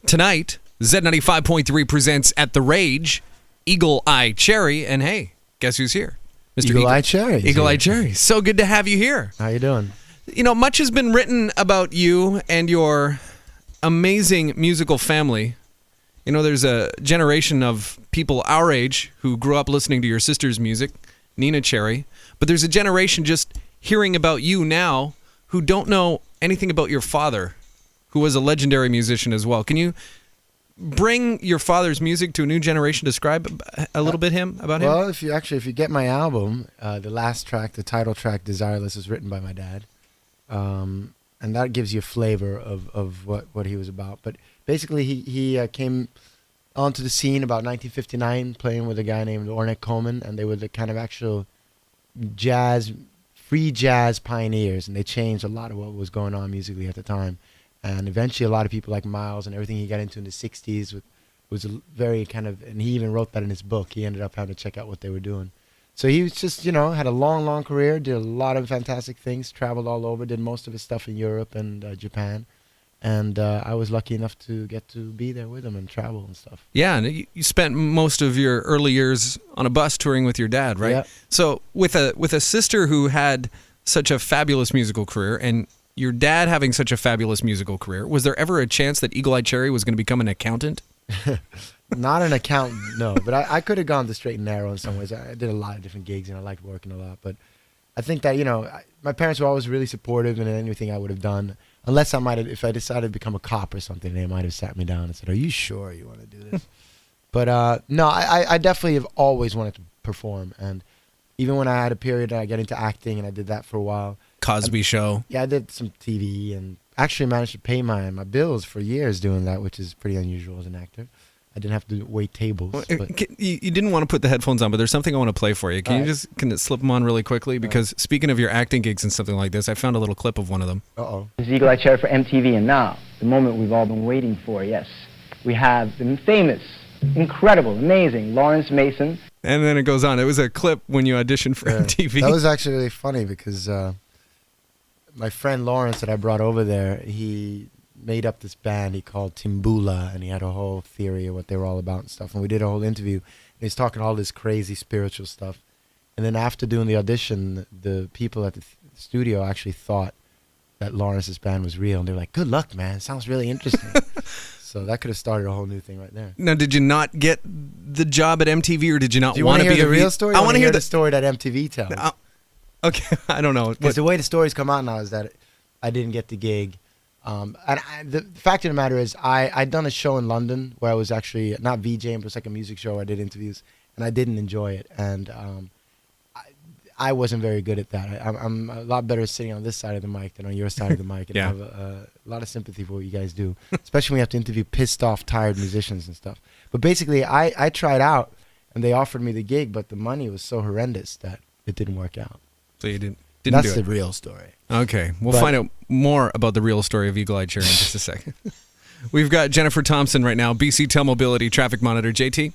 Tonight, Z95.3 presents At the Rage, Eagle Eye Cherry, and hey, guess who's here? Mr. Eagle Eye Cherry. Eagle Eye Cherry. So good to have you here. How you doing? You know, much has been written about you and your amazing musical family. You know, there's a generation of people our age who grew up listening to your sister's music, Neneh Cherry, but there's a generation just hearing about you now who don't know anything about your father, who was a legendary musician as well. Can you bring your father's music to a new generation? Describe a little bit about him? Well, if you get my album, the last track, the title track, Desireless, is written by my dad. And that gives you a flavor of what he was about. But basically, he came onto the scene about 1959, playing with a guy named Ornette Coleman, and they were the kind of actual free jazz pioneers, and they changed a lot of what was going on musically at the time. And eventually, a lot of people like Miles and everything he got into in the 60s was a very kind of, and he even wrote that in his book. He ended up having to check out what they were doing. So he was just, had a long, long career, did a lot of fantastic things, traveled all over, did most of his stuff in Europe and Japan. And I was lucky enough to get to be there with him and travel and stuff. Yeah, and you spent most of your early years on a bus touring with your dad, right? Yeah. So with a sister who had such a fabulous musical career and your dad having such a fabulous musical career, was there ever a chance that Eagle Eye Cherry was going to become an accountant? Not an accountant, no. But I could have gone the straight and narrow in some ways. I did a lot of different gigs, and I liked working a lot. But I think that, my parents were always really supportive in anything I would have done. Unless if I decided to become a cop or something, they might have sat me down and said, "Are you sure you want to do this?" But no, I definitely have always wanted to perform. And even when I had a period, I got into acting, and I did that for a while. Cosby Show. Yeah, I did some TV, and actually managed to pay my bills for years doing that, which is pretty unusual as an actor. I didn't have to wait tables. Well, you didn't want to put the headphones on, but there's something I want to play for you. Can you slip them on really quickly? Because speaking of your acting gigs and something like this, I found a little clip of one of them. Uh-oh. This is Eagle Eye Cherry for MTV, and now, the moment we've all been waiting for, yes. We have the famous, incredible, amazing Lawrence Mason. And then it goes on. It was a clip when you auditioned for MTV. That was actually really funny because my friend Lawrence that I brought over there, he made up this band he called Timbula, and he had a whole theory of what they were all about and stuff. And we did a whole interview, and he's talking all this crazy spiritual stuff. And then after doing the audition, the people at the studio actually thought that Lawrence's band was real, and they were like, "Good luck, man. It sounds really interesting." So that could have started a whole new thing right there. Now, did you not get the job at MTV, or did you not want to be the real story? I want to hear the story that MTV tells. Okay, I don't know. Because the way the stories come out now is that I didn't get the gig. And the fact of the matter is, I'd done a show in London where I was actually not VJing, but it was like a music show. I did interviews, and I didn't enjoy it. And I wasn't very good at that. I'm a lot better sitting on this side of the mic than on your side of the mic. And Yeah. I have a lot of sympathy for what you guys do, especially when you have to interview pissed off, tired musicians and stuff. But basically, I tried out, and they offered me the gig, but the money was so horrendous that it didn't work out. So you didn't That's do the it. real story. Okay, we'll find out more about the real story of Eagle Eye Cherry in just a second. We've got Jennifer Thompson right now, BC Tel Mobility Traffic Monitor. JT?